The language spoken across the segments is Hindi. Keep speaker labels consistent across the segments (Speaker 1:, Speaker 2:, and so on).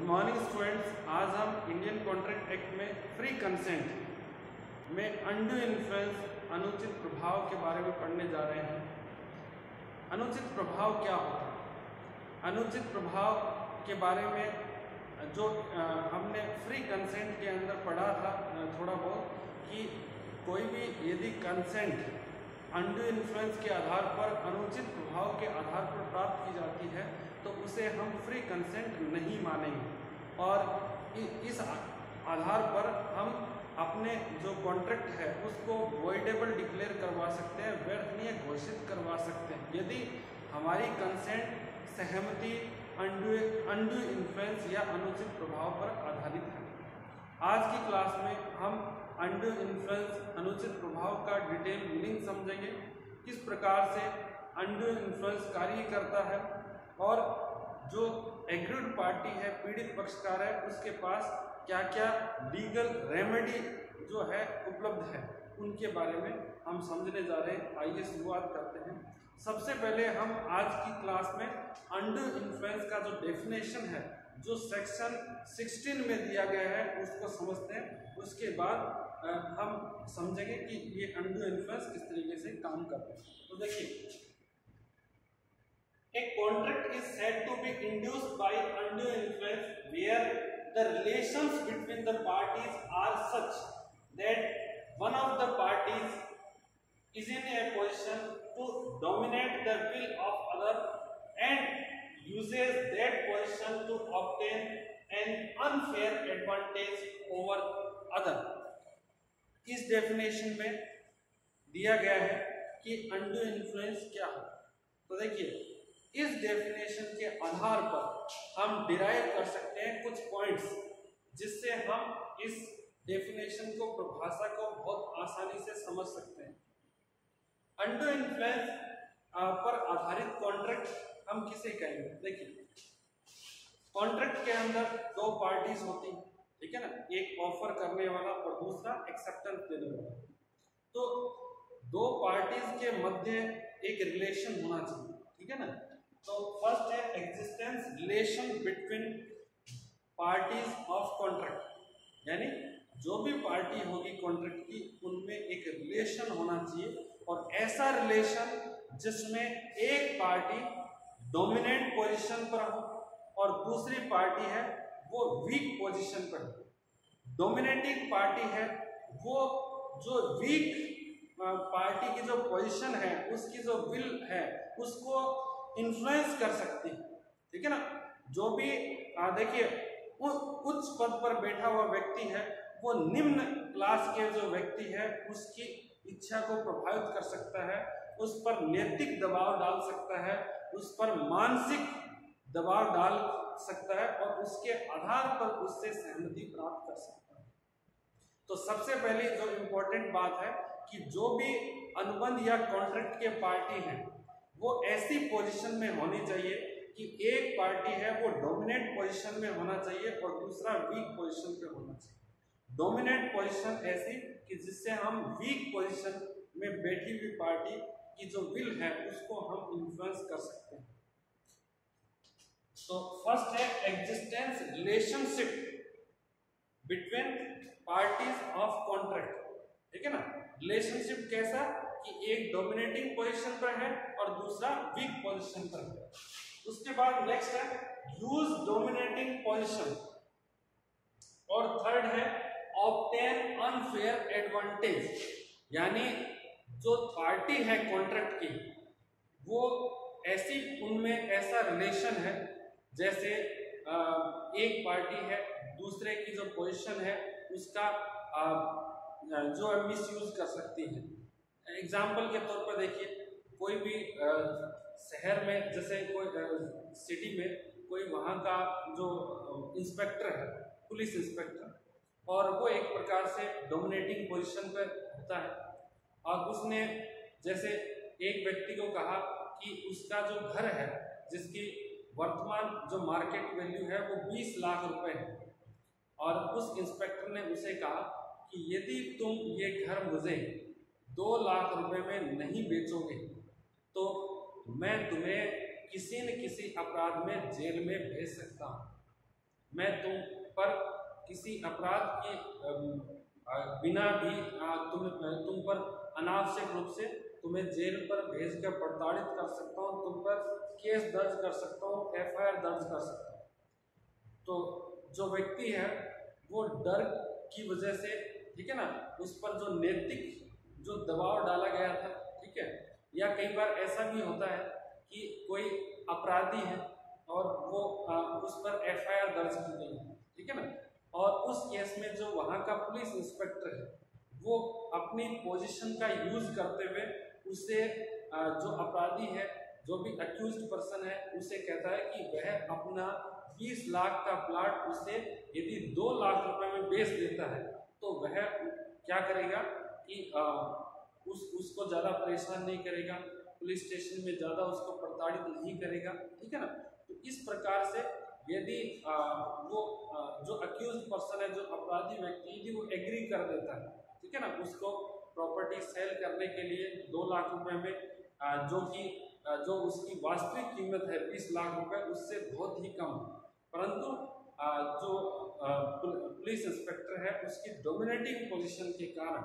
Speaker 1: Good morning students. आज हम इंडियन कॉन्ट्रैक्ट एक्ट में फ्री कंसेंट में अनड्यू इन्फ्लुएंस अनुचित प्रभाव के बारे में पढ़ने जा रहे हैं। अनुचित प्रभाव क्या होता है? अनुचित प्रभाव के बारे में जो हमने फ्री कंसेंट के अंदर पढ़ा था थोड़ा बहुत, कि कोई भी यदि कंसेंट अनड्यू इन्फ्लुएंस के आधार पर अनुचित प्रभाव के आधार पर प्राप्त की जाती है तो उसे हम फ्री कंसेंट नहीं मानेंगे, और इस आधार पर हम अपने जो कॉन्ट्रैक्ट है उसको वॉइडेबल डिक्लेयर करवा सकते हैं, व्यर्थनीय घोषित करवा सकते हैं यदि हमारी कंसेंट सहमति अनड्यू इन्फ्लुएंस या अनुचित प्रभाव पर आधारित है। आज की क्लास में हम अनड्यू इन्फ्लुएंस अनुचित प्रभाव का डिटेल मीनिंग समझेंगे, किस प्रकार से अनड्यू इन्फ्लुएंस कार्य करता है और जो एग्रीड पार्टी है, पीड़ित पक्षकार है, उसके पास क्या क्या लीगल रेमेडी जो है उपलब्ध है, उनके बारे में हम समझने जा रहे हैं। आइए शुरुआत करते हैं। सबसे पहले हम आज की क्लास में अनड्यू इन्फ्लुएंस का जो डेफिनेशन है जो सेक्शन 16 में दिया गया है उसको समझते हैं। उसके बाद हम समझेंगे कि ये अनड्यू इन्फ्लुएंस किस तरीके से काम करते हैं। तो देखिए, a contract is said to be induced by undue influence where the relations between the parties are such that one of the parties is in a position to dominate the will of other and uses that position to obtain an unfair advantage over other। इस डेफिनेशन में दिया गया है कि अनड्यू इन्फ्लुएंस क्या है। तो देखिए, इस डेफिनेशन के आधार पर हम डिराइव कर सकते हैं कुछ पॉइंट्स, जिससे हम इस डेफिनेशन को, परिभाषा को बहुत आसानी से समझ सकते हैं। अनड्यू इन्फ्लुएंस पर आधारित कॉन्ट्रैक्ट हम किसे कहेंगे? देखिए, कॉन्ट्रैक्ट के अंदर दो पार्टीज होती हैं, ठीक है ना, एक ऑफर करने वाला और दूसरा एक्सेप्टेंस देने वाला। तो दो पार्टीज के मध्य एक रिलेशन होना चाहिए, ठीक है ना। तो फर्स्ट है existence relation between parties of contract, यानी जो भी पार्टी होगी कॉन्ट्रैक्ट की उनमें एक रिलेशन होना चाहिए, और ऐसा रिलेशन जिसमें एक पार्टी डोमिनेंट पोजीशन पर हो और दूसरी पार्टी है वो वीक पोजीशन पर हो। डोमिनेटिंग पार्टी है वो जो वीक पार्टी की जो पोजीशन है, उसकी जो विल है उसको इन्फ्लुएंस कर सकती है, ठीक है ना। जो भी देखिए, उच्च पद पर बैठा हुआ व्यक्ति है वो निम्न क्लास के जो व्यक्ति है उसकी इच्छा को प्रभावित कर सकता है, उस पर नैतिक दबाव डाल सकता है, उस पर मानसिक दबाव डाल सकता है और उसके आधार पर उससे सहमति प्राप्त कर सकता है। तो सबसे पहले जो इम्पोर्टेंट बात है कि जो भी अनुबंध या कॉन्ट्रैक्ट के पार्टी हैं वो ऐसी पोजीशन में होनी चाहिए कि एक पार्टी है वो डोमिनेंट पोजीशन में होना चाहिए और दूसरा वीक पोजीशन पे होना चाहिए। डोमिनेंट पोजीशन ऐसी कि जिससे हम वीक पोजीशन में बैठी हुई पार्टी की जो विल है उसको हम इन्फ्लुएंस कर सकते हैं। तो फर्स्ट है existence relationship between parties of contract, ठीक है ना। रिलेशनशिप कैसा कि एक डोमिनेटिंग पोजीशन पर है और दूसरा वीक पोजीशन पर है। उसके बाद नेक्स्ट है यूज डोमिनेटिंग पोजीशन, और थर्ड है ऑब्टेन अनफेयर एडवांटेज, यानी जो पार्टी है कॉन्ट्रैक्ट की वो ऐसी, उनमें ऐसा रिलेशन है जैसे एक पार्टी है दूसरे की जो पोजीशन है उसका जो मिसयूज कर सकती है। एग्जाम्पल के तौर पर देखिए, कोई भी शहर में, जैसे कोई सिटी में कोई वहाँ का जो इंस्पेक्टर है, पुलिस इंस्पेक्टर, और वो एक प्रकार से डोमिनेटिंग पोजीशन पर होता है, और उसने जैसे एक व्यक्ति को कहा कि उसका जो घर है जिसकी वर्तमान जो मार्केट वैल्यू है वो 20 लाख रुपए है, और उस इंस्पेक्टर ने उसे कहा कि यदि तुम ये घर मुझे 2 लाख रुपए में नहीं बेचोगे तो मैं तुम्हें किसी न किसी अपराध में जेल में भेज सकता हूँ।
Speaker 2: मैं तुम पर किसी अपराध के बिना भी तुम पर अनावश्यक रूप से तुम्हें जेल पर भेज कर प्रताड़ित कर सकता हूँ, तुम पर केस दर्ज कर सकता हूँ, FIR दर्ज कर सकता हूँ। तो जो व्यक्ति है वो डर की वजह से, ठीक है ना, उस पर जो नैतिक जो दबाव डाला गया था, ठीक है, या कई बार ऐसा भी होता है कि कोई अपराधी है और वो उस पर FIR दर्ज की गई है, ठीक है ना, और उस केस में जो वहाँ का पुलिस इंस्पेक्टर है वो अपनी पोजीशन का यूज करते हुए उसे जो अपराधी है, जो भी अक्यूज्ड पर्सन है, उसे कहता है कि वह अपना 20 लाख का प्लाट उसे यदि 2 लाख रुपए में बेच देता है तो वह क्या करेगा कि उसको ज़्यादा परेशान नहीं करेगा, पुलिस स्टेशन में ज़्यादा उसको प्रताड़ित नहीं करेगा, ठीक है ना। तो इस प्रकार से यदि जो अक्यूज्ड पर्सन है, जो अपराधी व्यक्ति, यदि वो एग्री कर देता है, ठीक है ना, उसको प्रॉपर्टी सेल करने के लिए 2 लाख रुपए में जो कि जो उसकी वास्तविक कीमत है 20 लाख रुपए, उससे बहुत ही कम, परंतु जो पुलिस इंस्पेक्टर है उसकी डोमिनेटिंग पोजीशन के कारण,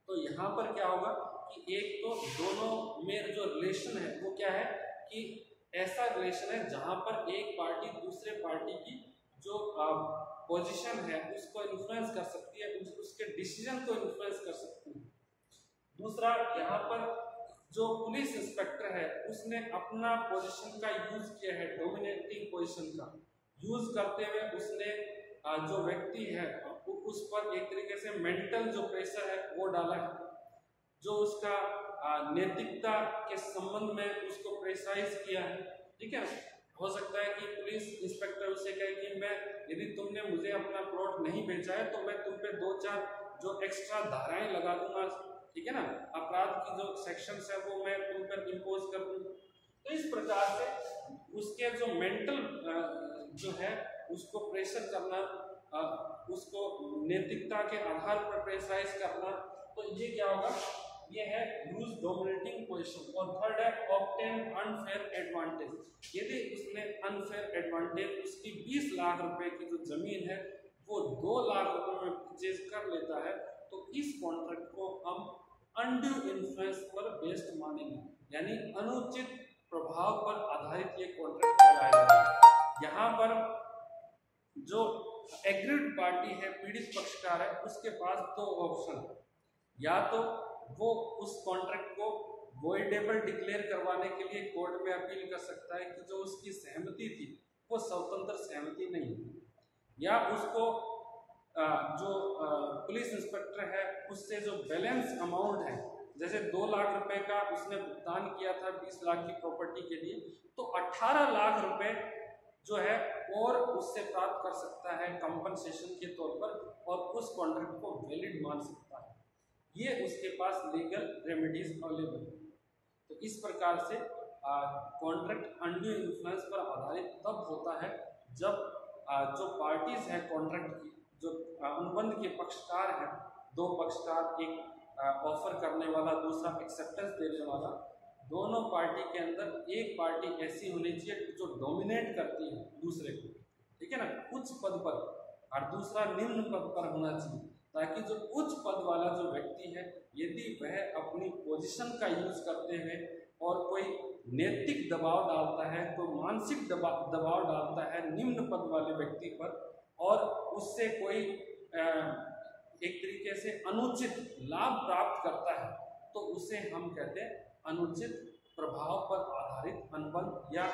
Speaker 2: तो यहाँ पर क्या होगा कि एक तो दोनों में जो रिलेशन है वो क्या है कि ऐसा रिलेशन है जहाँ पर एक पार्टी दूसरे पार्टी की जो पोजीशन है उसको इन्फ्लुएंस कर सकती है, उसके डिसीजन को इन्फ्लुएंस कर सकती है। दूसरा, यहाँ पर जो पुलिस इंस्पेक्टर है उसने अपना पोजीशन का यूज किया है, डोमिनेटिंग पोजीशन का यूज करते हुए उसने जो व्यक्ति है उस पर एक तरीके से मेंटल जो प्रेशर है वो डाला है, जो उसका नैतिकता के संबंध में उसको प्रेशराइज किया है, ठीक है। हो सकता है कि पुलिस इंस्पेक्टर उसे कहे कि मैं यदि तुमने मुझे अपना प्लॉट नहीं बेचा है तो मैं तुम पे 2-4 जो एक्स्ट्रा धाराएं लगा दूंगा, ठीक है ना, अपराध की जो सेक्शंस है वो मैं तुम पर इम्पोज कर दूंगा। तो इस प्रकार से उसके जो मेंटल जो है उसको प्रेशर करना, उसको नैतिकता के आधार पर प्रेशराइज करना, तो ये क्या होगा, ये है यूज डोमिनेटिंग पोजीशन। और थर्ड है ऑब्टेन अनफेयर एडवांटेज। यदि उसने अनफेयर एडवांटेज, उसकी 20 लाख रुपए की जो जमीन है वो 2 लाख रुपए में परचेज कर लेता है, तो इस कॉन्ट्रैक्ट को हम अनड्यू इन्फ्लुएंस पर बेस्ड मानेंगे, यानी अनुचित प्रभाव पर आधारित ये कॉन्ट्रैक्ट कहलाएगा। यहाँ पर जो एग्रीड पार्टी है, पीड़ित पक्षकार है, उसके पास 2 ऑप्शन, या तो वो उस कॉन्ट्रैक्ट को वॉइडेबल डिक्लेयर करवाने के लिए कोर्ट में अपील कर सकता है कि जो उसकी सहमति थी वो स्वतंत्र सहमति नहीं है, या उसको जो पुलिस इंस्पेक्टर है उससे जो बैलेंस अमाउंट है, जैसे 2 लाख रुपए का उसने भुगतान किया था 20 लाख की प्रॉपर्टी के लिए, तो 18 लाख रुपए जो है और उससे प्राप्त कर सकता है कंपनसेशन के तौर पर, और उस कॉन्ट्रैक्ट को वैलिड मान सकता है। ये उसके पास लीगल रेमेडीज अवेलेबल है। तो इस प्रकार से कॉन्ट्रैक्ट अनड्यू इन्फ्लुएंस पर आधारित तब होता है जब जो पार्टीज है कॉन्ट्रैक्ट की, जो अनुबंध के पक्षकार हैं, 2 पक्षकार, एक ऑफर करने वाला, दूसरा एक्सेप्टेंस देने वाला, दोनों पार्टी के अंदर एक पार्टी ऐसी होनी चाहिए जो डोमिनेट करती है दूसरे को, ठीक है ना, उच्च पद पर, और दूसरा निम्न पद पर होना चाहिए, ताकि जो उच्च पद वाला जो व्यक्ति है यदि वह अपनी पोजीशन का यूज करते हुए और कोई नैतिक दबाव डालता है, तो मानसिक दबाव डालता है निम्न पद वाले व्यक्ति पर, और उससे कोई एक तरीके से अनुचित लाभ प्राप्त करता है, तो उसे हम कहते हैं अनुचित प्रभाव पर आधारित अनुबंध या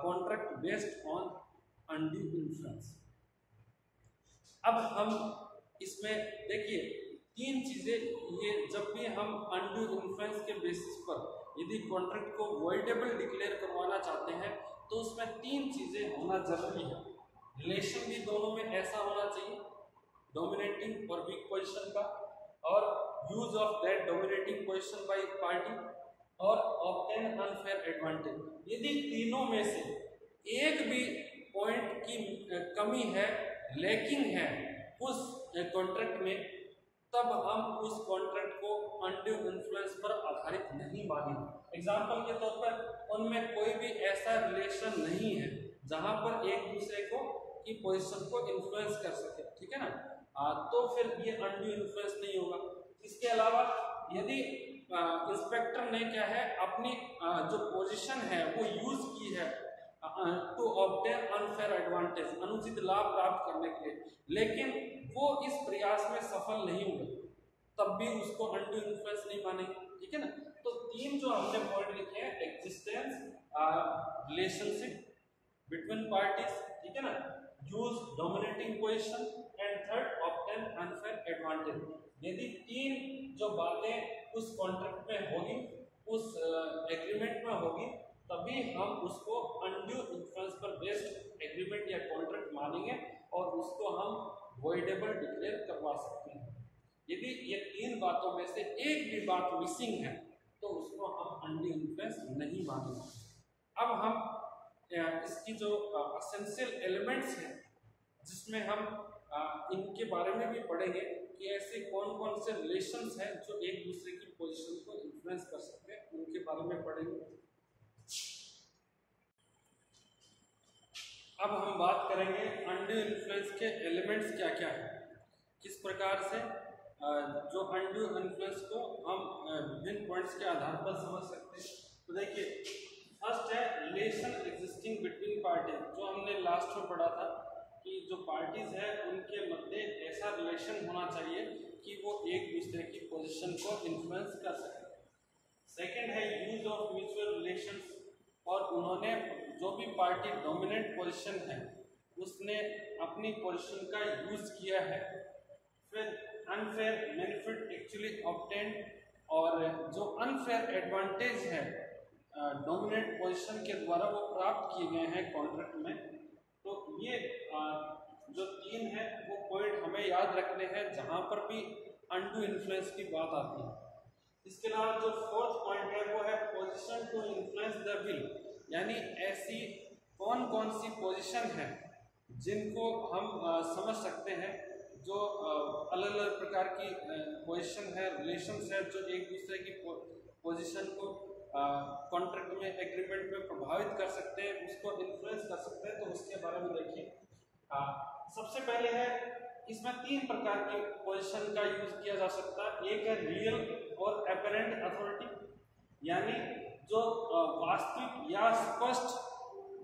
Speaker 2: contract based on undue influence. अब हम इसमें देखिए 3 चीजें, ये जब भी हम अनड्यू इन्फ्लुएंस के बेसिस पर यदि कॉन्ट्रैक्ट को वॉइडेबल डिक्लेयर करवाना चाहते हैं तो उसमें 3 चीजें होना जरूरी है। रिलेशन भी दोनों में ऐसा होना चाहिए, डोमिनेटिंग और वीक पोजीशन का, और use of that dominating position by party, और ऑब्टेन अनफेयर एडवांटेज। यदि तीनों में से एक भी पॉइंट की कमी है, लैकिंग है उस कॉन्ट्रैक्ट में, तब हम उस कॉन्ट्रैक्ट को अनड्यू इन्फ्लुएंस पर आधारित नहीं मानेंगे। एग्जाम्पल के तौर पर उनमें कोई भी ऐसा रिलेशन नहीं है जहां पर एक दूसरे को की पोजीशन को इन्फ्लुएंस कर सके, ठीक है ना। तो फिर ये अनड्यू इन्फ्लुएंस नहीं होगा। इसके अलावा यदि इंस्पेक्टर ने क्या है अपनी जो पोजीशन है वो यूज की है टू ऑब्टेन अनफेयर एडवांटेज, अनुचित लाभ प्राप्त करने के लिए, लेकिन वो इस प्रयास में सफल नहीं हुए, तब भी उसको अनड्यू इन्फ्लुएंस नहीं मानेंगे, ठीक है ना। तो तीन जो हमने पॉइंट लिखे हैं, एग्जिस्टेंस, रिलेशनशिप बिटवीन पार्टीज, ठीक है ना, use dominating position and third obtain unfair advantage. यदि तीन जो बातें उस कॉन्ट्रैक्ट में होगी, उस एग्रीमेंट में होगी, तभी हम उसको अनड्यू इन्फ्लुएंस पर बेस्ड एग्रीमेंट या कॉन्ट्रैक्ट मानेंगे और उसको हम वॉइडेबल डिक्लेयर करवा सकते हैं। यदि ये तीन बातों में से एक भी बात मिसिंग है तो उसको हम अनड्यू इन्फ्लुएंस नहीं मानेंगे। अब हम इसकी जो एसेंशियल एलिमेंट्स हैं जिसमें हम इनके बारे में भी पढ़ेंगे कि ऐसे कौन कौन से रिलेशंस हैं जो एक दूसरे की पोजीशन को इन्फ्लुएंस कर सकते हैं, उनके बारे में पढ़ेंगे। अब हम बात करेंगे अनड्यू इन्फ्लुएंस के एलिमेंट्स क्या क्या है, किस प्रकार से जो अनड्यू इन्फ्लुएंस को हम विभिन्न पॉइंट्स के आधार पर समझ सकते हैं। तो देखिए, फर्स्ट है रिलेशन एग्जिस्टिंग बिटवीन पार्टीज, जो हमने लास्ट में पढ़ा था कि जो पार्टीज है उनके मध्य ऐसा रिलेशन होना चाहिए कि वो एक दूसरे की पोजीशन को इन्फ्लुएंस कर सके। सेकंड है यूज ऑफ म्यूचुअल रिलेशंस, और उन्होंने जो भी पार्टी डोमिनेंट पोजीशन है उसने अपनी पोजीशन का यूज किया है। फिर अनफेयर बेनिफिट एक्चुअली ऑब्टेन्ड, और जो अनफेयर एडवांटेज है डोमिनेंट पोजीशन के द्वारा वो प्राप्त किए गए हैं कॉन्ट्रैक्ट में। तो ये जो तीन है वो पॉइंट हमें याद रखने हैं जहां पर भी अनड्यू इन्फ्लुएंस की बात आती है। इसके अलावा जो फोर्थ पॉइंट है वो है position to influence the will, यानी ऐसी कौन कौन सी पोजीशन है जिनको हम समझ सकते हैं जो अलग अलग प्रकार की पोजीशन है, रिलेशंस है जो एक दूसरे की पोजीशन को कॉन्ट्रैक्ट में, एग्रीमेंट में प्रभावित कर सकते हैं, उसको इन्फ्लुएंस कर सकते हैं। तो उसके बारे में देखिए, सबसे पहले है इसमें तीन प्रकार की पोजीशन का यूज किया जा सकता है। एक है रियल और एपरेंट अथॉरिटी, यानी जो वास्तविक या स्पष्ट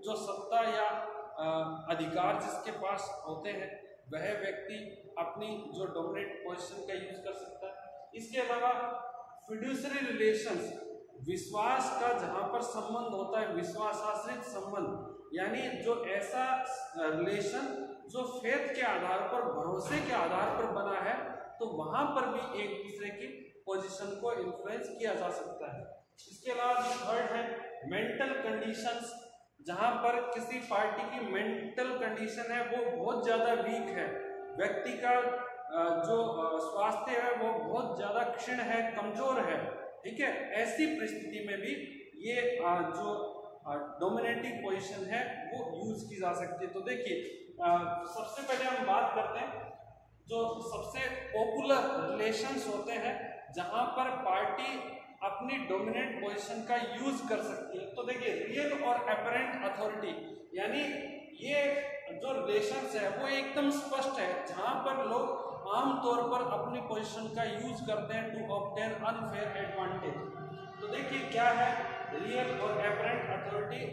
Speaker 2: जो सत्ता या अधिकार जिसके पास होते हैं वह व्यक्ति अपनी जो डोमिनेंट पोजीशन का यूज कर सकता है। इसके अलावा फिड्यूसरी रिलेशंस, विश्वास का जहां पर संबंध होता है, विश्वासाश्रित संबंध, यानी जो ऐसा रिलेशन जो फेथ के आधार पर, भरोसे के आधार पर बना है, तो वहां पर भी एक दूसरे की पोजीशन को इन्फ्लुएंस किया जा सकता है। इसके अलावा थर्ड है मेंटल कंडीशंस, जहां पर किसी पार्टी की मेंटल कंडीशन है वो बहुत ज्यादा वीक है, व्यक्ति का जो स्वास्थ्य है वो बहुत ज्यादा क्षीण है, कमजोर है, ठीक है। ऐसी परिस्थिति में भी ये जो डोमिनेटिंग पोजीशन है वो यूज की जा सकती है। तो देखिए, सबसे पहले हम बात करते हैं जो सबसे पॉपुलर रिलेशंस होते हैं जहां पर पार्टी अपनी डोमिनेंट पोजीशन का यूज कर सकती है। तो देखिए, रियल और एपरेंट अथॉरिटी, यानी ये जो रिलेशंस है वो एकदम स्पष्ट है जहां पर लोग आमतौर पर अपनी पोजीशन का यूज करते हैं टू ऑब्टेन अनफेयर एडवांटेज। तो देखिए क्या है रियल और एपरेंट अथॉरिटी,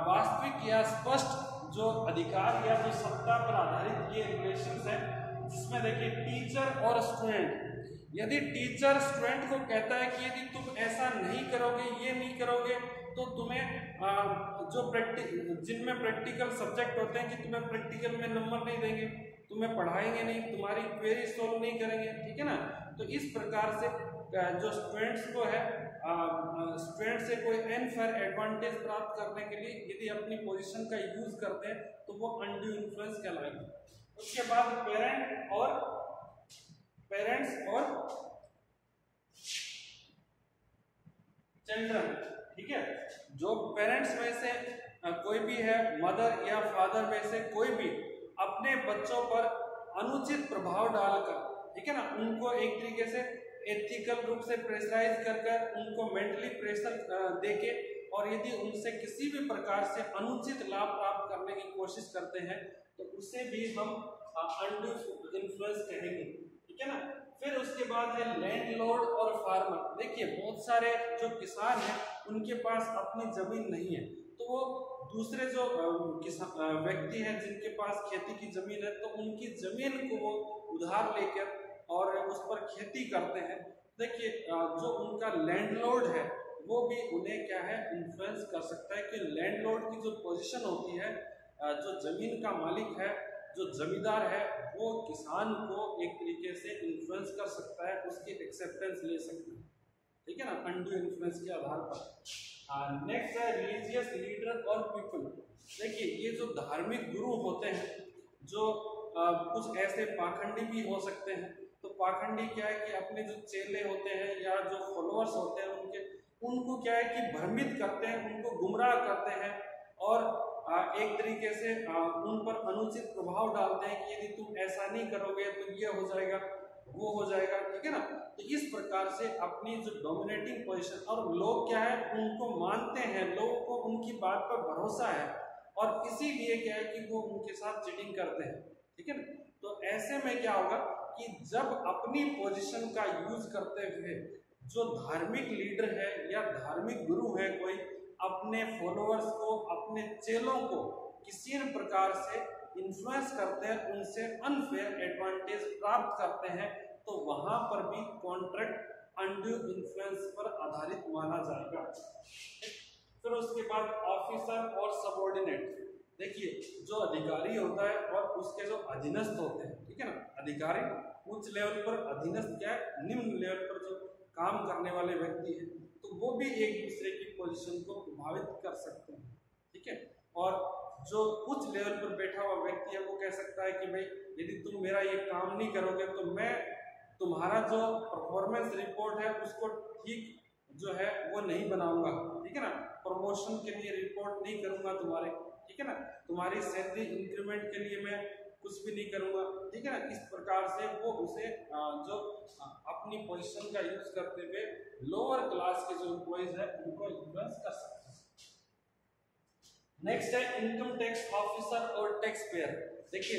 Speaker 2: वास्तविक या स्पष्ट जो अधिकार या जो सत्ता पर आधारित ये रिलेशंस है, जिसमें देखिए टीचर और स्टूडेंट, यदि टीचर स्टूडेंट को कहता है कि यदि तुम ऐसा नहीं करोगे, ये नहीं करोगे, तो तुम्हें जो जिनमें प्रैक्टिकल सब्जेक्ट होते हैं कि तुम्हें प्रैक्टिकल में नंबर नहीं देंगे, तुम्हें पढ़ाएंगे नहीं, तुम्हारी क्वेरी सोल्व नहीं करेंगे, ठीक है ना। तो इस प्रकार से जो स्टूडेंट्स को है, स्टूडेंट से कोई अनफेयर एडवांटेज प्राप्त करने के लिए यदि अपनी पोजीशन का यूज करते हैं तो वो अनड्यू इन्फ्लुएंस कहलाएगा। उसके बाद पेरेंट्स और चिल्ड्रन, ठीक है। जो पेरेंट्स में से कोई भी है, मदर या फादर में से कोई भी अपने बच्चों पर अनुचित प्रभाव डालकर, ठीक है ना, उनको एक तरीके से एथिकल रूप से प्रेशराइज कर उनको मेंटली प्रेशर देके, और यदि उनसे किसी भी प्रकार से अनुचित लाभ प्राप्त प्राप्त करने की कोशिश करते हैं तो उसे भी हम अनड्यू इन्फ्लुएंस कहेंगे, ठीक है ना। फिर उसके बाद है लैंडलॉर्ड और फार्मर। देखिए बहुत सारे जो किसान हैं उनके पास अपनी जमीन नहीं है, तो वो दूसरे जो व्यक्ति हैं जिनके पास खेती की जमीन है तो उनकी जमीन को वो उधार लेकर और उस पर खेती करते हैं। देखिए जो उनका लैंडलॉर्ड है वो भी उन्हें क्या है इन्फ्लुएंस कर सकता है कि लैंडलॉर्ड की जो पोजीशन होती है, जो जमीन का मालिक है, जो जमींदार है, वो किसान को एक तरीके से इन्फ्लुएंस कर सकता है, उसकी एक्सेप्टेंस ले सकता है, ठीक है ना, अनड्यू इन्फ्लुएंस के आधार पर। नेक्स्ट है रिलीजियस लीडर और पीपल। देखिए ये जो धार्मिक गुरु होते हैं, जो कुछ ऐसे पाखंडी भी हो सकते हैं। तो पाखंडी क्या है कि अपने जो चेले होते हैं या जो फॉलोअर्स होते हैं उनको क्या है कि भ्रमित करते हैं, उनको गुमराह करते हैं और एक तरीके से उन पर अनुचित प्रभाव डालते हैं कि यदि तुम ऐसा नहीं करोगे तो ये हो जाएगा, वो हो जाएगा, ठीक है ना। तो इस प्रकार से अपनी जो डोमिनेटिंग पोजीशन, और लोग क्या है उनको मानते हैं, लोगों को उनकी बात पर भरोसा है और इसीलिए क्या है कि वो उनके साथ चीटिंग करते हैं, ठीक है ना। तो ऐसे में क्या होगा कि जब अपनी पोजीशन का यूज करते हुए जो धार्मिक लीडर है या धार्मिक गुरु है कोई अपने फॉलोअर्स को, अपने चेलों को किसी प्रकार से इन्फ्लुएंस करते हैं, उनसे अनफेयर एडवांटेज प्राप्त करते हैं, तो वहां पर भी कॉन्ट्रैक्ट अनड्यू इन्फ्लुएंस पर आधारित माना जाएगा। फिर उसके बाद ऑफिसर और सबऑर्डिनेट। देखिए जो अधिकारी होता है और उसके जो अधीनस्थ होते हैं, ठीक है ना, अधिकारी उच्च लेवल पर, अधीनस्थ क्या है निम्न लेवल पर जो काम करने वाले व्यक्ति हैं, तो वो भी एक दूसरे की पोजीशन को प्रभावित कर सकते हैं, ठीक है। और जो उच्च लेवल पर बैठा हुआ व्यक्ति है वो कह सकता है कि भाई यदि तुम मेरा ये काम नहीं करोगे तो मैं तुम्हारा जो परफॉर्मेंस रिपोर्ट है उसको ठीक जो है वो नहीं बनाऊंगा, ठीक है ना, प्रमोशन के लिए रिपोर्ट नहीं करूंगा तुम्हारे, ठीक है ना, तुम्हारी सैलरी इंक्रीमेंट के लिए मैं कुछ भी नहीं करूंगा, ठीक है ना। इस प्रकार से वो उसे जो अपनी पोजीशन का यूज करते हुए लोअर क्लास के जो एम्प्लॉइज है उनको इन्फ्लुएंस कर सकते हैं। नेक्स्ट है इनकम टैक्स ऑफिसर और टैक्स पेयर। देखिए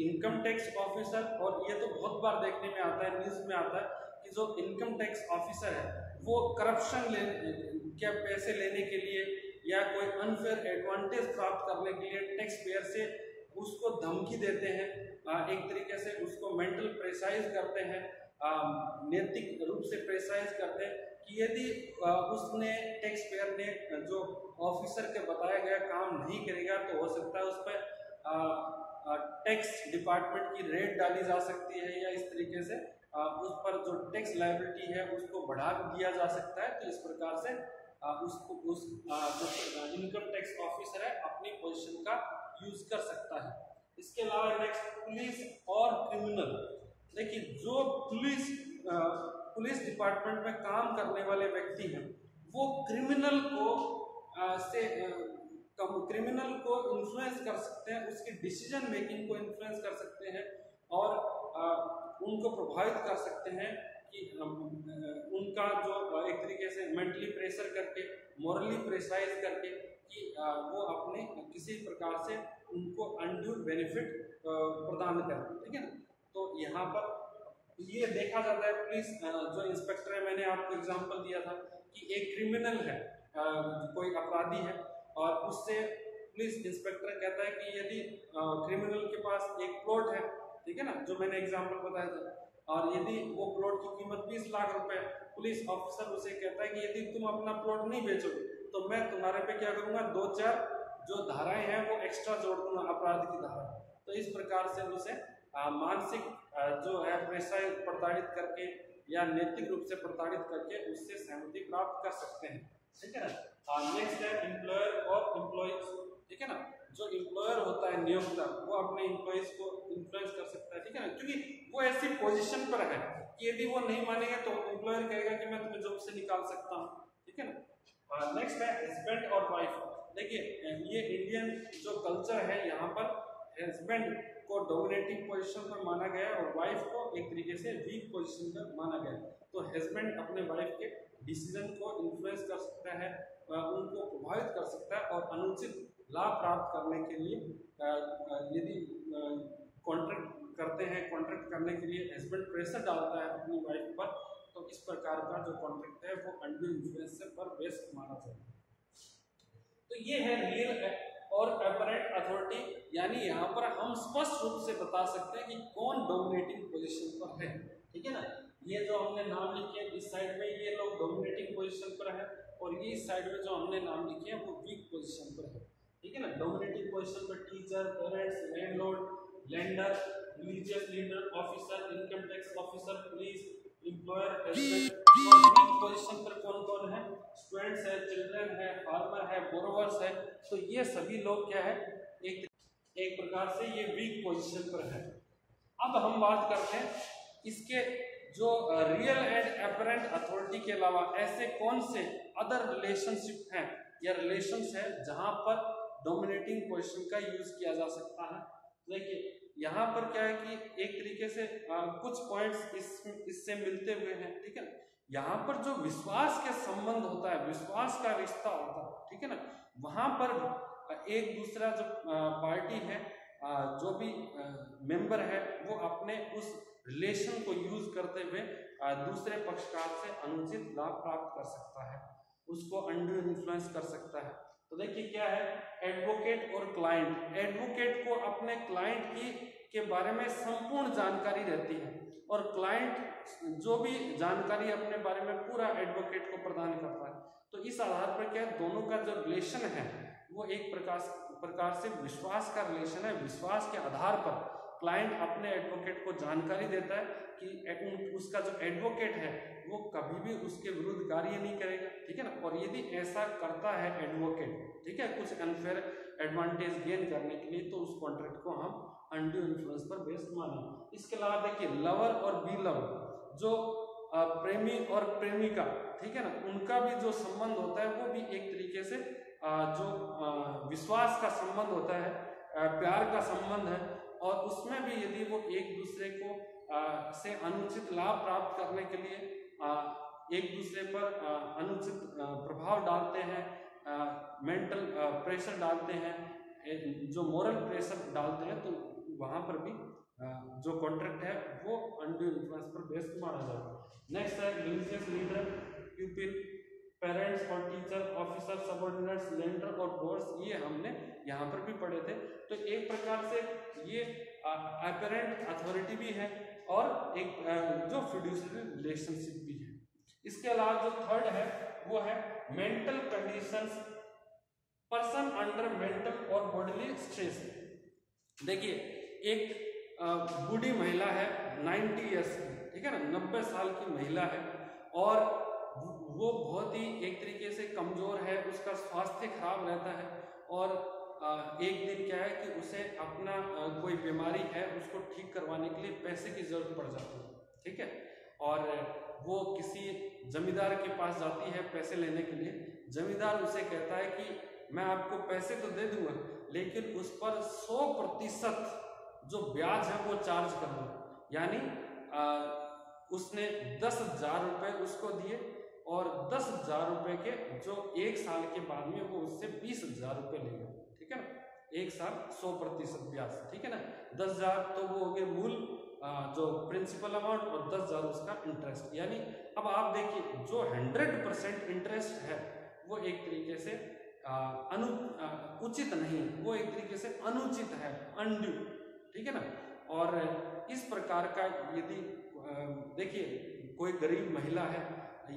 Speaker 2: इनकम टैक्स ऑफिसर, और ये तो बहुत बार देखने में आता है, न्यूज में आता है कि जो इनकम टैक्स ऑफिसर है वो करप्शन क्या पैसे लेने के लिए या कोई अनफेयर एडवांटेज प्राप्त करने के लिए टैक्स पेयर से उसको धमकी देते हैं, एक तरीके से उसको मेंटल प्रेशराइज करते हैं, नैतिक रूप से प्रेशराइज करते हैं कि यदि उसने टैक्स पेयर ने जो ऑफिसर के बताया गया काम नहीं करेगा तो हो सकता है उस पर टैक्स डिपार्टमेंट की रेड डाली जा सकती है या इस तरीके से उस पर जो टैक्स लायबिलिटी है उसको बढ़ा दिया जा सकता है। तो इस प्रकार से उसको उस जो इनकम टैक्स ऑफिसर है अपनी पोजीशन का यूज कर सकता है। इसके अलावा नेक्स्ट पुलिस और क्रिमिनल। देखिए जो पुलिस डिपार्टमेंट में काम करने वाले व्यक्ति हैं वो क्रिमिनल को इन्फ्लुएंस कर सकते हैं, उसकी डिसीजन मेकिंग को इन्फ्लुएंस कर सकते हैं और उनको प्रभावित कर सकते हैं कि उनका जो एक तरीके से मेंटली प्रेशर करके, मोरली प्रेशराइज करके कि वो अपने किसी प्रकार से उनको अनड्यू बेनिफिट प्रदान करें, ठीक है ना। तो यहाँ पर ये देखा जाता है पुलिस जो इंस्पेक्टर है, मैंने आपको एग्जांपल दिया था कि एक क्रिमिनल है, कोई अपराधी है और उससे पुलिस इंस्पेक्टर कहता है कि यदि क्रिमिनल के पास एक प्लॉट है, ठीक है ना, जो मैंने एग्जांपल बताया था, और यदि वो प्लॉट की कीमत 20 लाख रुपए, पुलिस ऑफिसर उसे कहता है कि यदि तुम अपना प्लॉट नहीं बेचोगे तो मैं तुम्हारे पे क्या करूंगा, 2-4 जो धाराएं हैं वो एक्स्ट्रा जोड़ दूंगा, अपराध की धारा। तो इस प्रकार से उसे मानसिक जो है प्रेशर प्रताड़ित करके या नैतिक रूप से प्रताड़ित करके उससे सहमति प्राप्त कर सकते हैं, ठीक है ना। नेक्स्ट है एम्प्लॉयर और एम्प्लॉइज, ठीक है ना। जो एम्प्लॉयर होता है नियोक्ता, वो अपने एम्प्लॉइज को इन्फ्लुएंस कर सकता है, ठीक है ना, क्योंकि वो ऐसी पोजीशन पर है कि यदि वो नहीं मानेंगे तो एम्प्लॉयर कहेगा कि मैं तुम्हें जॉब से निकाल सकता हूँ, ठीक है ना। नेक्स्ट है हस्बैंड और वाइफ। देखिए ये इंडियन जो कल्चर है यहाँ पर हस्बैंड को डोमिनेटिंग पोजीशन पर माना गया और वाइफ को एक तरीके से वीक पोजीशन पर माना गया। तो हस्बैंड अपने वाइफ के डिसीजन को इन्फ्लुएंस कर सकता है, उनको प्रभावित कर सकता है और अनुचित लाभ प्राप्त करने के लिए यदि कॉन्ट्रैक्ट करते हैं, कॉन्ट्रैक्ट करने के लिए हस्बैंड प्रेशर डालता है अपनी वाइफ पर, तो इस प्रकार का जो कॉन्ट्रैक्ट है वो अनड्यू इन्फ्लुएंस पर बेस्ड माना जाएगा। तो ये है रियल और अपरेंट अथॉरिटी, यानी यहाँ पर हम स्पष्ट रूप से बता सकते हैं कि कौन डोमिनेटिंग पोजीशन पर है। ठीक है ना, ये जो हमने नाम लिखे हैं इस साइड में ये लोग डोमिनेटिंग पोजीशन पर है, और ये इस साइड में जो हमने नाम लिखे हैं वो वीक पोजीशन पर है। ठीक है ना, डोमिनेटिंग पोजीशन पर teacher, parents, landlord, lender, religious leader, officer, income tax officer, police, employer, husband. और वीक पोजीशन पर कौन कौन है? स्टूडेंट्स है, चिल्ड्रन है, फार्मर है, बोरोवर्स है। तो ये सभी लोग क्या है, एक प्रकार से ये वीक पोजीशन पर है। अब हम बात करते हैं इसके जो रियल एंड अपरेंट अथॉरिटी के अलावा ऐसे कौन से अदर रिलेशनशिप हैं या रिलेशंस है जहां पर डोमिनेटिंग पोजीशन का यूज किया जा सकता है। देखिए यहाँ पर क्या है कि एक तरीके से कुछ पॉइंट्स इससे मिलते हुए हैं। ठीक है, यहाँ पर जो विश्वास के संबंध होता है, विश्वास का रिश्ता होता है, ठीक है ना, वहां पर एक दूसरा जो पार्टी है, जो भी मेंबर है, वो अपने उस रिलेशन को यूज करते हुए दूसरे पक्षकार से अनुचित लाभ प्राप्त कर सकता है, उसको अनड्यू इन्फ्लुएंस कर सकता है। तो देखिए क्या है, एडवोकेट और क्लाइंट। एडवोकेट को अपने क्लाइंट के बारे में संपूर्ण जानकारी रहती है, और क्लाइंट जो भी जानकारी अपने बारे में पूरा एडवोकेट को प्रदान करता है। तो इस आधार पर क्या है, दोनों का जो रिलेशन है वो एक प्रकार से विश्वास का रिलेशन है। विश्वास के आधार पर क्लाइंट अपने एडवोकेट को जानकारी देता है कि उसका जो एडवोकेट है वो कभी भी उसके विरुद्ध कार्य नहीं करेगा। ठीक है ना, और यदि ऐसा करता है एडवोकेट, ठीक है, कुछ अनफेयर एडवांटेज गेन करने के लिए, तो उस कॉन्ट्रैक्ट को हम अनड्यू इन्फ्लुएंस पर बेस्ड माने। इसके अलावा देखिए लवर और बी लव, जो प्रेमी और प्रेमिका, ठीक है ना, उनका भी जो संबंध होता है वो भी एक तरीके से जो विश्वास का संबंध होता है, प्यार का संबंध है, और उसमें भी यदि वो एक दूसरे को से अनुचित लाभ प्राप्त करने के लिए एक दूसरे पर अनुचित प्रभाव डालते हैं, मेंटल प्रेशर डालते हैं, जो मोरल प्रेशर डालते हैं, तो वहां पर भी जो कॉन्ट्रैक्ट है वो अनड्यू इन्फ्लुएंस पर बेस्ड माना जाएगा। नेक्स्ट है रिलीजियस लीडर, प्यूपिल, पेरेंट्स और टीचर, ऑफिसर, सबऑर्डिनेट्स, लेंडर और बोर्ड्स, ये हमने यहाँ पर भी पढ़े थे। तो एक प्रकार से ये अपरेंट अथॉरिटी भी है और एक जो फिड्यूशियरी रिलेशनशिप भी है। इसके अलावा जो थर्ड है वो है mental conditions, person under mental और बॉडीली स्ट्रेस। देखिए एक बूढ़ी महिला है 90 ईयर्स की, ठीक है ना, 90 साल की महिला है, और वो बहुत ही एक तरीके से कमजोर है, उसका स्वास्थ्य खराब रहता है, और एक दिन क्या है कि उसे अपना कोई बीमारी है उसको ठीक करवाने के लिए पैसे की जरूरत पड़ जाती है। ठीक है, और वो किसी जमींदार के पास जाती है पैसे लेने के लिए। जमींदार उसे कहता है कि मैं आपको पैसे तो दे दूंगा, लेकिन उस पर 100% जो ब्याज है वो चार्ज कर दो। यानी उसने 10,000 रुपये उसको दिए, और 10,000 रुपये के जो 1 साल के बाद में वो उससे 20,000 रुपये लेगा। ठीक है ना, 1 साल 100% ब्याज। ठीक है ना, 10,000 तो वो हो गए मूल जो प्रिंसिपल अमाउंट, और 10,000 उसका इंटरेस्ट। यानी अब आप देखिए जो 100% इंटरेस्ट है वो एक तरीके से उचित नहीं, वो एक तरीके से अनुचित है, अनड्यू। ठीक है ना, और इस प्रकार का यदि देखिए कोई गरीब महिला है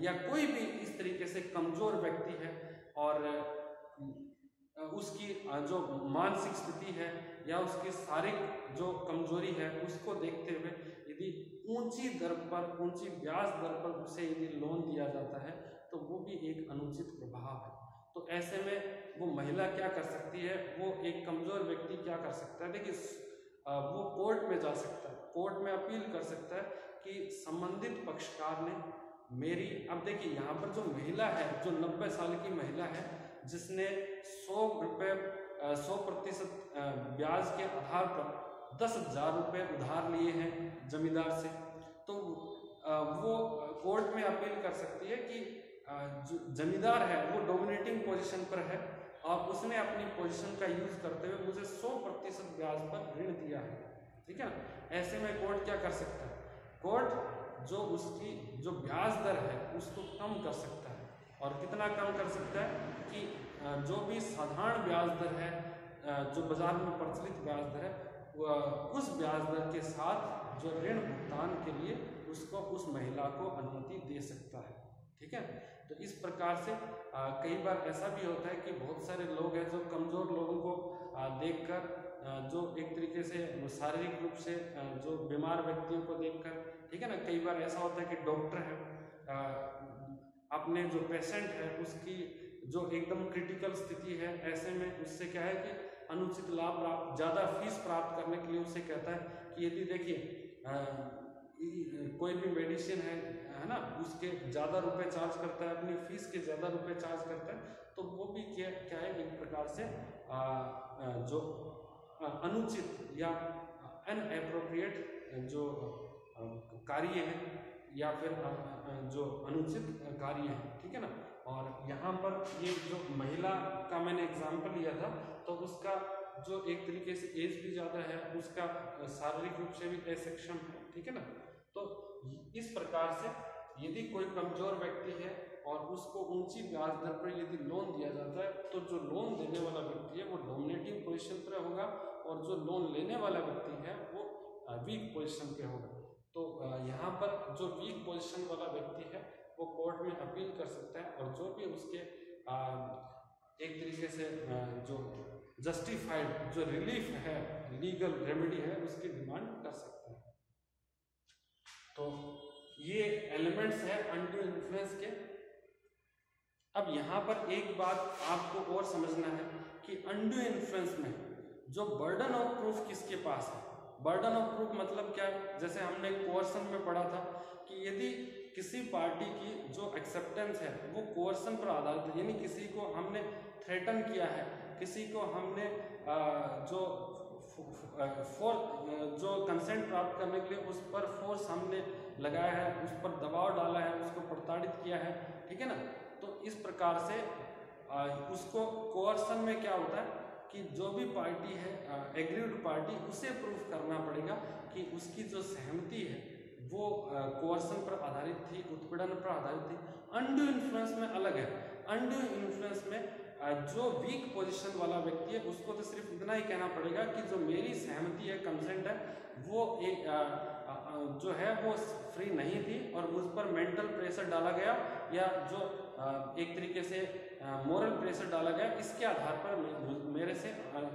Speaker 2: या कोई भी इस तरीके से कमजोर व्यक्ति है, और उसकी जो मानसिक स्थिति है या उसकी शारीरिक जो कमजोरी है उसको देखते हुए यदि ऊंची दर पर, ऊंची ब्याज दर पर उसे यदि लोन दिया जाता है तो वो भी एक अनुचित प्रभाव है। तो ऐसे में वो महिला क्या कर सकती है, वो एक कमजोर व्यक्ति क्या कर सकता है, देखिए वो कोर्ट में जा सकता है, कोर्ट में अपील कर सकता है कि संबंधित पक्षकार ने मेरी, अब देखिए यहाँ पर जो महिला है, जो 90 साल की महिला है, जिसने 100% ब्याज के आधार पर 10,000 रुपये उधार लिए हैं जमींदार से, तो वो कोर्ट में अपील कर सकती है कि जो जमींदार है वो डोमिनेटिंग पोजीशन पर है, और उसने अपनी पोजीशन का यूज करते हुए मुझे 100% ब्याज पर ऋण दिया है, ठीक है ना। ऐसे में कोर्ट क्या कर सकता है, कोर्ट जो उसकी जो ब्याज दर है उसको कम कर सकता है। और कितना कम कर सकता है कि जो भी साधारण ब्याज दर है, जो बाजार में प्रचलित ब्याज दर है, उस ब्याज दर के साथ जो ऋण भुगतान के लिए उसको उस महिला को अनुमति दे सकता है, ठीक है। तो इस प्रकार से कई बार ऐसा भी होता है कि बहुत सारे लोग हैं जो कमज़ोर लोगों को देखकर, जो एक तरीके से शारीरिक रूप से जो बीमार व्यक्तियों को देखकर, ठीक है ना, कई बार ऐसा होता है कि डॉक्टर है अपने जो पेशेंट है उसकी जो एकदम क्रिटिकल स्थिति है, ऐसे में उससे क्या है कि अनुचित लाभ प्राप्त, ज़्यादा फीस प्राप्त करने के लिए उससे कहता है कि यदि देखिए कोई भी मेडिसिन है ना, उसके ज़्यादा रुपए चार्ज करता है, अपनी फीस के ज़्यादा रुपए चार्ज करता है, तो वो भी क्या है एक प्रकार से जो अनुचित या अनएप्रोप्रिएट जो कार्य है या फिर जो अनुचित कार्य है, ठीक है ना। और यहाँ पर ये जो महिला का मैंने एग्जाम्पल लिया था, तो उसका जो एक तरीके से एज भी ज़्यादा है, उसका शारीरिक रूप से भी असक्षम है, ठीक है ना। तो इस प्रकार से यदि कोई कमजोर व्यक्ति है और उसको ऊंची ब्याज दर पर यदि लोन दिया जाता है, तो जो लोन देने वाला व्यक्ति है वो डोमिनेटिंग पोजीशन पर होगा और जो लोन लेने वाला व्यक्ति है वो वीक पोजीशन पे होगा। तो यहाँ पर जो वीक पोजीशन वाला व्यक्ति है वो कोर्ट में अपील कर सकता है और जो भी उसके एक तरीके से जो जस्टिफाइड जो रिलीफ है, लीगल रेमेडी है, उसकी डिमांड कर सकता है। तो ये एलिमेंट्स है अनड्यू इन्फ्लुएंस के। अब यहाँ पर एक बात आपको और समझना है कि अनड्यू इन्फ्लुएंस में जो बर्डन ऑफ प्रूफ किसके पास है। बर्डन ऑफ प्रूफ मतलब क्या है, जैसे हमने कोर्सन में पढ़ा था कि यदि किसी पार्टी की जो एक्सेप्टेंस है वो कोर्सन पर आधारित है, यानी किसी को हमने थ्रेटन किया है, किसी को हमने जो कंसेंट प्राप्त करने के लिए उस पर फोर्स हमने लगाया है, उस पर दबाव डाला है, उसको प्रताड़ित किया है, ठीक है ना। तो इस प्रकार से उसको कोर्सन में क्या होता है कि जो भी पार्टी है एग्रीड पार्टी, उसे प्रूफ करना पड़ेगा कि उसकी जो सहमति है वो कोर्सन पर आधारित थी, उत्पीड़न पर आधारित थी। अनड्यू इन्फ्लुएंस में अलग है। अनड्यू इन्फ्लुएंस में जो वीक पोजीशन वाला व्यक्ति है उसको तो सिर्फ इतना ही कहना पड़ेगा कि जो मेरी सहमति है, कंसेंट है, वो एक जो है वो फ्री नहीं थी और मुझ पर मेंटल प्रेशर डाला गया या जो एक तरीके से मोरल प्रेशर डाला गया, इसके आधार पर मेरे से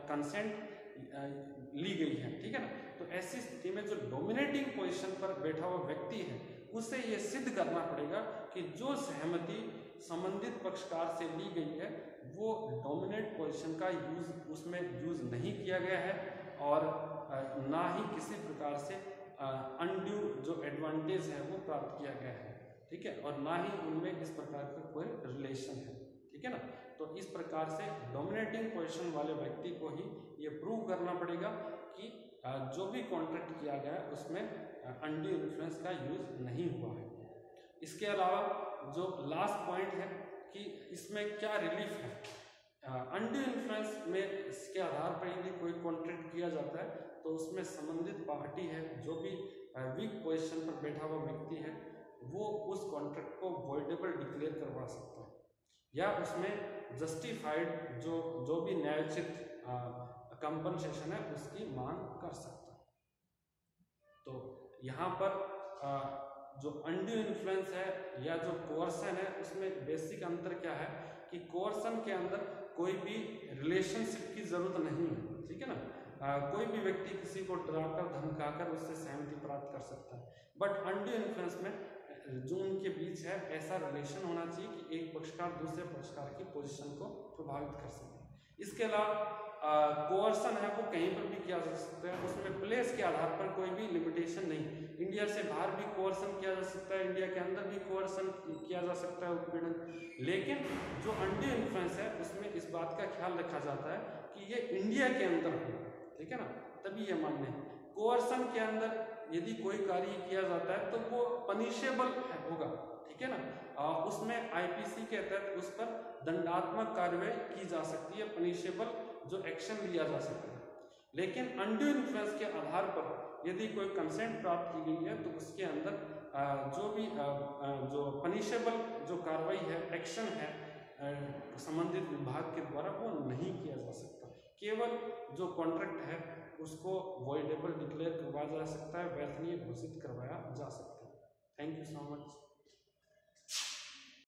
Speaker 2: कंसेंट ली गई है, ठीक है ना। तो ऐसी स्थिति में जो डोमिनेटिंग पोजीशन पर बैठा हुआ व्यक्ति है उसे ये सिद्ध करना पड़ेगा कि जो सहमति संबंधित पक्षकार से ली गई है वो डोमिनेट पोजीशन का उसमें यूज नहीं किया गया है और ना ही किसी प्रकार से अनड्यू जो एडवांटेज है वो प्राप्त किया गया है, ठीक है, और ना ही उनमें इस प्रकार का कोई रिलेशन है, ठीक है ना। तो इस प्रकार से डोमिनेटिंग पोजीशन वाले व्यक्ति को ही ये प्रूव करना पड़ेगा कि जो भी कॉन्ट्रैक्ट किया गया है उसमें अनड्यू इन्फ्लुएंस का यूज नहीं हुआ है। इसके अलावा जो लास्ट पॉइंट है कि इसमें क्या रिलीफ है। अनड्यू इन्फ्लुएंस में इसके आधार पर यदि कोई कॉन्ट्रैक्ट किया जाता है तो उसमें संबंधित पार्टी है, जो भी वीक पोजीशन पर बैठा हुआ व्यक्ति है, वो उस कॉन्ट्रैक्ट को वॉइडेबल डिक्लेयर करवा सकता है या उसमें जस्टिफाइड जो भी न्यायोचित कंपनसेशन है उसकी मांग कर सकता है। तो यहाँ पर जो अनड्यू इन्फ्लुएंस है या जो कोर्सन है उसमें बेसिक अंतर क्या है कि कोर्सन के अंदर कोई भी रिलेशनशिप की जरूरत नहीं है, ठीक है ना। कोई भी व्यक्ति किसी को डराकर धमकाकर उससे सहमति प्राप्त कर सकता है, बट अनड्यू इन्फ्लुएंस में जो उनके बीच है ऐसा रिलेशन होना चाहिए कि एक पक्षकार दूसरे पक्षकार की पोजीशन को प्रभावित कर सके। इसके अलावा कोर्सन है वो कहीं पर भी किया जा सकता है, उसमें प्लेस के आधार पर कोई भी लिमिटेशन नहीं। इंडिया से बाहर भी कोर्सन किया जा सकता है, इंडिया के अंदर भी कोर्सन किया जा सकता है, उत्पीड़न। लेकिन जो अनड्यू इन्फ्लुएंस है उसमें इस बात का ख्याल रखा जाता है कि ये इंडिया के अंदर हो, ठीक है ना, तभी ये मान्य है। कोर्सन के अंदर यदि कोई कार्य किया जाता है तो वो पनिशेबल होगा, ठीक है ना। उसमें आईपीसी के तहत उस पर दंडात्मक कार्रवाई की जा सकती है, पनिशेबल जो एक्शन लिया जा सकता है। लेकिन अनड्यू इन्फ्लुएंस के आधार पर यदि कोई कंसेंट प्राप्त की गई है तो उसके अंदर जो भी जो पनिशेबल जो कार्रवाई है, एक्शन है संबंधित विभाग के द्वारा, वो नहीं किया जा सकता। केवल जो कॉन्ट्रैक्ट है उसको वॉइडेबल डिक्लेयर करवाया जा सकता है, वैधनीय घोषित करवाया जा सकता है। Thank you so much.